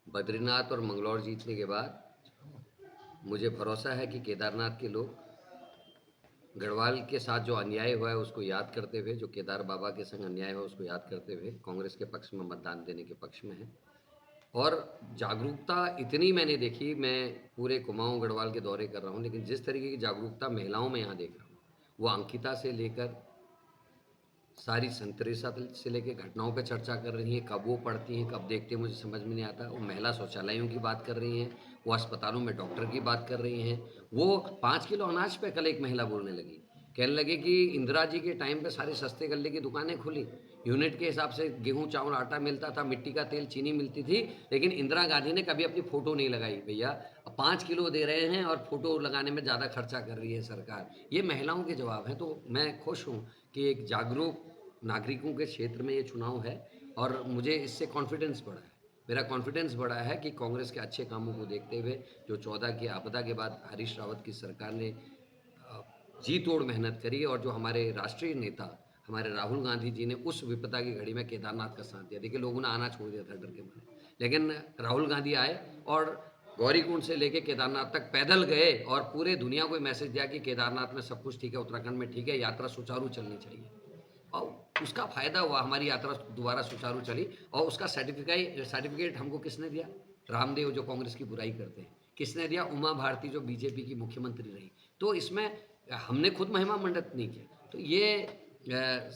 बद्रीनाथ और मंगलौर जीतने के बाद मुझे भरोसा है कि केदारनाथ के लोग गढ़वाल के साथ जो अन्याय हुआ है उसको याद करते हुए, जो केदार बाबा के संग अन्याय हुआ उसको याद करते हुए कांग्रेस के पक्ष में मतदान देने के पक्ष में है। और जागरूकता इतनी मैंने देखी, मैं पूरे कुमाऊं गढ़वाल के दौरे कर रहा हूँ, लेकिन जिस तरीके की जागरूकता महिलाओं में यहाँ देख रहा हूँ, वो अंकिता से लेकर सारी संतरेसा से लेके घटनाओं पे चर्चा कर रही हैं। कब वो पढ़ती हैं, कब देखती हैं, मुझे समझ में नहीं आता। वो महिला शौचालयों की बात कर रही हैं, वो अस्पतालों में डॉक्टर की बात कर रही हैं। वो 5 किलो अनाज पे कल एक महिला बोलने लगी, कहने लगे कि इंदिरा जी के टाइम पे सारे सस्ते गल्ले की दुकानें खुली, यूनिट के हिसाब से गेहूं चावल आटा मिलता था, मिट्टी का तेल चीनी मिलती थी, लेकिन इंदिरा गांधी ने कभी अपनी फोटो नहीं लगाई। भैया 5 किलो दे रहे हैं और फोटो लगाने में ज़्यादा खर्चा कर रही है सरकार। ये महिलाओं के जवाब हैं। तो मैं खुश हूँ कि एक जागरूक नागरिकों के क्षेत्र में ये चुनाव है और मुझे इससे कॉन्फिडेंस बढ़ा है। मेरा कॉन्फिडेंस बढ़ा है कि कांग्रेस के अच्छे कामों को देखते हुए, जो 14 की आपदा के बाद हरीश रावत की सरकार ने जी तोड़ मेहनत करी, और जो हमारे राष्ट्रीय नेता हमारे राहुल गांधी जी ने उस विपदा की घड़ी में केदारनाथ का साथ दिया। देखिए, लोगों ने आना छोड़ दिया था डर के मारे, लेकिन राहुल गांधी आए और गौरीकुंड से लेके केदारनाथ तक पैदल गए और पूरे दुनिया को मैसेज दिया कि केदारनाथ में सब कुछ ठीक है, उत्तराखंड में ठीक है, यात्रा सुचारू चलनी चाहिए। और उसका फायदा हुआ, हमारी यात्रा दोबारा सुचारू चली। और उसका सर्टिफिकेट हमको किसने दिया? रामदेव, जो कांग्रेस की बुराई करते हैं। किसने दिया? उमा भारती, जो बीजेपी की मुख्यमंत्री रही। तो इसमें हमने खुद महिमा मंडित नहीं किया। तो ये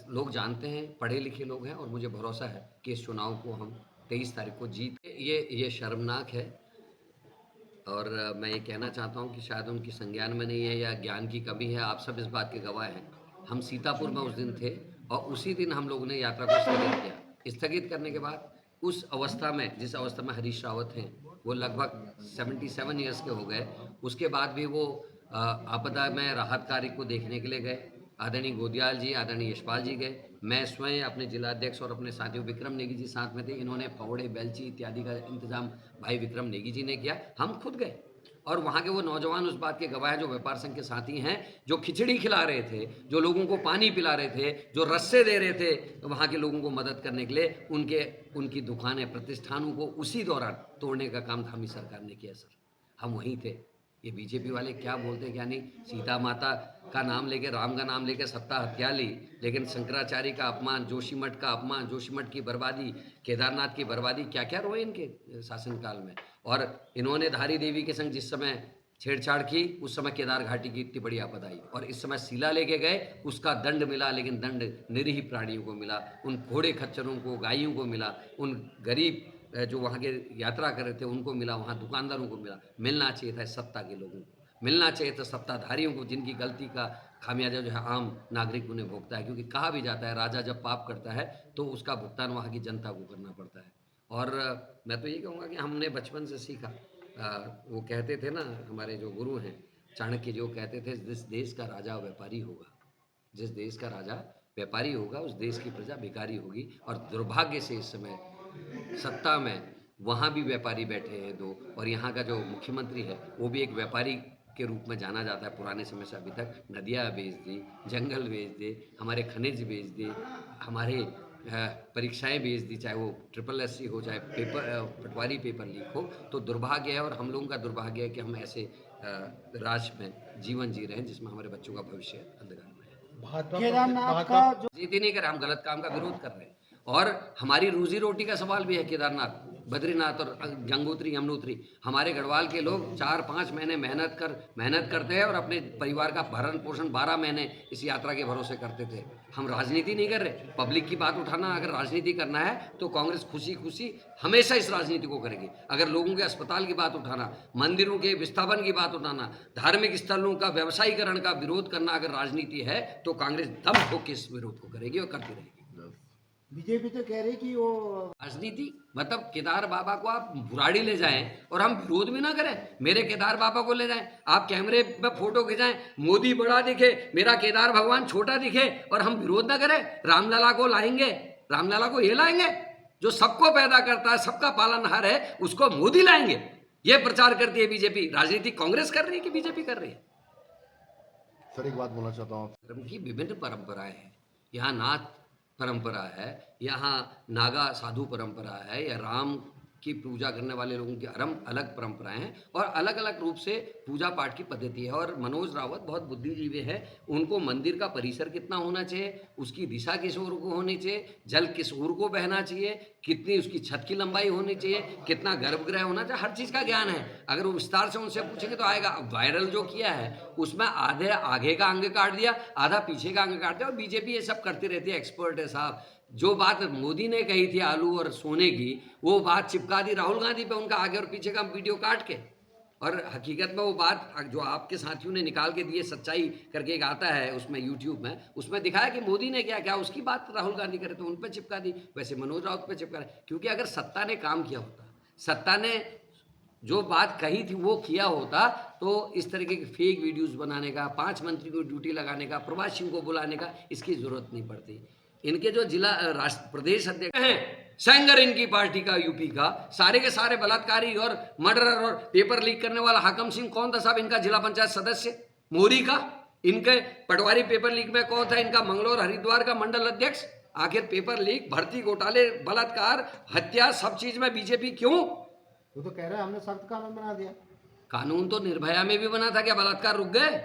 लोग जानते हैं, पढ़े लिखे लोग हैं, और मुझे भरोसा है कि इस चुनाव को हम 23 तारीख को जीत। ये शर्मनाक है, और मैं ये कहना चाहता हूँ कि शायद उनकी संज्ञान में नहीं है या ज्ञान की कमी है। आप सब इस बात के गवाह हैं। हम सीतापुर में उस दिन थे और उसी दिन हम लोगों ने यात्रा को स्थगित किया। स्थगित करने के बाद उस अवस्था में, जिस अवस्था में हरीश रावत हैं, वो लगभग 77 ईयर्स के हो गए, उसके बाद भी वो आपदा में राहत कार्य को देखने के लिए गए। आदरणीय गोदियाल जी, आदरणीय यशपाल जी गए। मैं स्वयं अपने जिलाध्यक्ष और अपने साथियों विक्रम नेगी जी साथ में थे। इन्होंने फावड़े, बेलची इत्यादि का इंतजाम भाई विक्रम नेगी जी ने किया। हम खुद गए और वहाँ के वो नौजवान उस बात के गवाह हैं, जो व्यापार संघ के साथी हैं, जो खिचड़ी खिला रहे थे, जो लोगों को पानी पिला रहे थे, जो रस्से दे रहे थे वहाँ के लोगों को मदद करने के लिए। उनकी दुकानें, प्रतिष्ठानों को उसी दौरान तोड़ने का काम धामी सरकार ने किया। सर, हम वहीं थे। ये बीजेपी वाले क्या बोलते हैं क्या नहीं। सीता माता का नाम लेके, राम का नाम लेके सत्ता हत्या ली, लेकिन शंकराचार्य का अपमान, जोशीमठ का अपमान, जोशीमठ की बर्बादी, केदारनाथ की बर्बादी, क्या क्या रोए इनके शासनकाल में। और इन्होंने धारी देवी के संग जिस समय छेड़छाड़ की, उस समय केदार घाटी की इतनी बड़ी आपदा आई। और इस समय शिला लेके गए, उसका दंड मिला, लेकिन दंड निरीह प्राणियों को मिला, उन घोड़े खच्चरों को, गायों को मिला, उन गरीब जो वहाँ के यात्रा कर रहे थे उनको मिला, वहाँ दुकानदारों को मिला। मिलना चाहिए था सत्ता के लोगों को, मिलना चाहिए था सत्ताधारियों को, जिनकी गलती का खामियाजा जो है आम नागरिक उन्हें भोगता है। क्योंकि कहा भी जाता है, राजा जब पाप करता है तो उसका भुगतान वहाँ की जनता को करना पड़ता है। और मैं तो ये कहूँगा कि हमने बचपन से सीखा। वो कहते थे ना, हमारे जो गुरु हैं चाणक्य, जो कहते थे, जिस देश का राजा व्यापारी होगा, जिस देश का राजा व्यापारी होगा, उस देश की प्रजा भिखारी होगी। और दुर्भाग्य से इस समय सत्ता में वहाँ भी व्यापारी बैठे हैं दो, और यहाँ का जो मुख्यमंत्री है वो भी एक व्यापारी के रूप में जाना जाता है पुराने समय से अभी तक। नदियाँ बेच दी, जंगल बेच दे, हमारे खनिज बेच दे, हमारे परीक्षाएं बेच दी, चाहे वो SSC हो, चाहे पटवारी पेपर लीक हो। तो दुर्भाग्य है, और हम लोगों का दुर्भाग्य है कि हम ऐसे राज्य में जीवन जी रहे हैं जिसमें हमारे बच्चों का भविष्य अंधकार में है। केदारनाथ का जो राजनीति नहीं कर, हम गलत काम का विरोध कर रहे हैं। और हमारी रोजी रोटी का सवाल भी है। केदारनाथ, बद्रीनाथ और गंगोत्री, यमुनोत्री, हमारे गढ़वाल के लोग 4-5 महीने मेहनत करते हैं और अपने परिवार का भरण पोषण 12 महीने इस यात्रा के भरोसे करते थे। हम राजनीति नहीं कर रहे। पब्लिक की बात उठाना, अगर राजनीति करना है तो कांग्रेस खुशी खुशी हमेशा इस राजनीति को करेगी। अगर लोगों के अस्पताल की बात उठाना, मंदिरों के विस्थापन की बात उठाना, धार्मिक स्थलों का व्यवसायीकरण का विरोध करना अगर राजनीति है, तो कांग्रेस दम ठोक के इस विरोध को करेगी और करती रहेगी। बीजेपी तो कह रही कि वो राजनीति मतलब केदार बाबा को आप बुराड़ी ले जाएं और हम विरोध भी ना करें। मेरे केदार बाबा को ले जाएं, आप कैमरे में फोटो खिंचाएं, मोदी बड़ा दिखे, मेरा केदार भगवान छोटा दिखे, और हम विरोध ना करें। रामलला को लाएंगे, रामलला को ये लाएंगे जो सबको पैदा करता है, सबका पालनहार है, उसको मोदी लाएंगे। ये प्रचार करती है बीजेपी। राजनीति कांग्रेस कर रही है कि बीजेपी कर रही है? सर, एक बात बोलना चाहता हूँ। धर्म की विभिन्न परंपराएं हैं। यहाँ नाथ परंपरा है, यहाँ नागा साधु परंपरा है, या राम की पूजा करने वाले लोगों की अलग परंपराएं हैं और अलग अलग रूप से पूजा पाठ की पद्धति है। और मनोज रावत बहुत बुद्धिजीवी है, उनको मंदिर का परिसर कितना होना चाहिए, उसकी दिशा किस ओर को होनी चाहिए, जल किस ओर को बहना चाहिए, कितनी उसकी छत की लंबाई होनी चाहिए, कितना गर्भगृह होना चाहिए, हर चीज़ का ज्ञान है। अगर वो विस्तार से उनसे पूछेंगे तो आएगा। अब वायरल जो किया है उसमें आधे आगे का अंग काट दिया, आधा पीछे का अंग काट दिया, और बीजेपी ये सब करती रहती है, एक्सपर्ट है साहब। जो बात मोदी ने कही थी आलू और सोने की, वो बात चिपका दी राहुल गांधी पे, उनका आगे और पीछे का वीडियो काट के। और हकीकत में वो बात जो आपके साथियों ने निकाल के दिए, सच्चाई करके एक आता है उसमें यूट्यूब में, उसमें दिखाया कि मोदी ने क्या क्या उसकी बात राहुल गांधी करे तो उन पर चिपका दी, वैसे मनोज राउत पे चिपका रहे। क्योंकि अगर सत्ता ने काम किया होता, सत्ता ने जो बात कही थी वो किया होता, तो इस तरीके की फेक वीडियोस बनाने का, 5 मंत्री को ड्यूटी लगाने का, प्रवासियों को बुलाने का इसकी जरूरत नहीं पड़ती। इनके जो जिला प्रदेश अध्यक्ष हैं, सेंगर इनकी पार्टी का यूपी का, सारे के सारे बलात्कारी और मर्डरर और पेपर लीक करने वाला हाकम सिंह कौन था साहब, इनका जिला पंचायत सदस्य मोरी का। इनके पटवारी पेपर लीक में कौन था, इनका मंगलौर हरिद्वार का मंडल अध्यक्ष। आखिर पेपर लीक, भर्ती घोटाले, बलात्कार, हत्या, सब चीज में बीजेपी क्यों? वो तो कह रहा है हमने सख्त कानून बना दिया। कानून तो निर्भया में भी बना था, क्या बलात्कार रुक गए?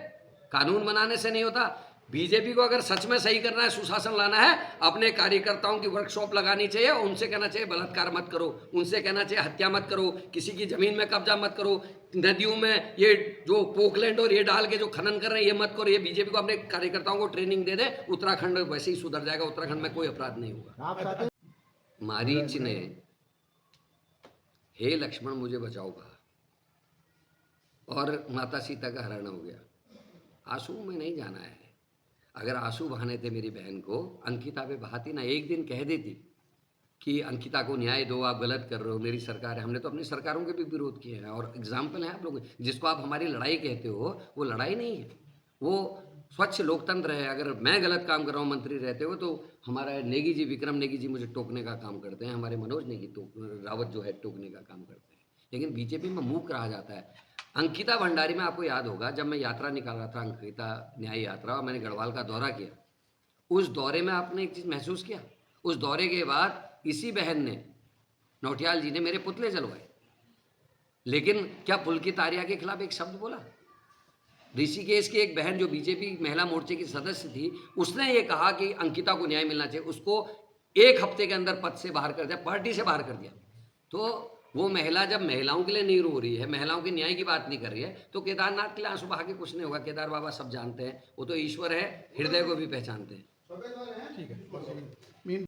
कानून बनाने से नहीं होता। बीजेपी को अगर सच में सही करना है, सुशासन लाना है, अपने कार्यकर्ताओं की वर्कशॉप लगानी चाहिए, उनसे कहना चाहिए बलात्कार मत करो, उनसे कहना चाहिए हत्या मत करो, किसी की जमीन में कब्जा मत करो, नदियों में ये जो पोकलैंड और ये डाल के जो खनन कर रहे हैं ये मत करो। ये बीजेपी को अपने कार्यकर्ताओं को ट्रेनिंग दे दे, उत्तराखंड वैसे ही सुधर जाएगा, उत्तराखंड में कोई अपराध नहीं होगा। आप चाहते हैं मारीच ने हे लक्ष्मण मुझे बचाओ कहा और माता सीता का हरण हो गया। आंसू में नहीं जाना है। अगर आंसू बहाने थे मेरी बहन को, अंकिता पे बहाती ना, एक दिन कह देती कि अंकिता को न्याय दो, आप गलत कर रहे हो, मेरी सरकार है। हमने तो अपनी सरकारों के भी विरोध किए हैं और एग्जाम्पल है आप लोग। जिसको आप हमारी लड़ाई कहते हो वो लड़ाई नहीं है, वो स्वच्छ लोकतंत्र है। अगर मैं गलत काम कर रहा हूँ मंत्री रहते हो तो हमारा नेगी जी, विक्रम नेगी जी मुझे टोकने का काम करते हैं, हमारे मनोज नेगी रावत जो है टोकने का काम करते हैं। लेकिन बीजेपी में मूक रहा जाता है। अंकिता भंडारी में आपको याद होगा, जब मैं यात्रा निकाल रहा था, अंकिता न्याय यात्रा, और मैंने गढ़वाल का दौरा किया, उस दौरे में आपने एक चीज़ महसूस किया, उस दौरे के बाद इसी बहन ने, नौटियाल जी ने, मेरे पुतले जलवाए। लेकिन क्या पुलकित आर्या के खिलाफ एक शब्द बोला? ऋषिकेश की एक बहन जो बीजेपी महिला मोर्चे की सदस्य थी, उसने ये कहा कि अंकिता को न्याय मिलना चाहिए, उसको 1 हफ्ते के अंदर पद से बाहर कर दिया, पार्टी से बाहर कर दिया। तो वो महिला जब महिलाओं के लिए नहीं रो रही है, महिलाओं के न्याय की बात नहीं कर रही है, तो केदारनाथ के लिए आंसू बहा के कुछ नहीं होगा। केदार बाबा सब जानते हैं, वो तो ईश्वर है, हृदय को भी पहचानते हैं। ठीक है।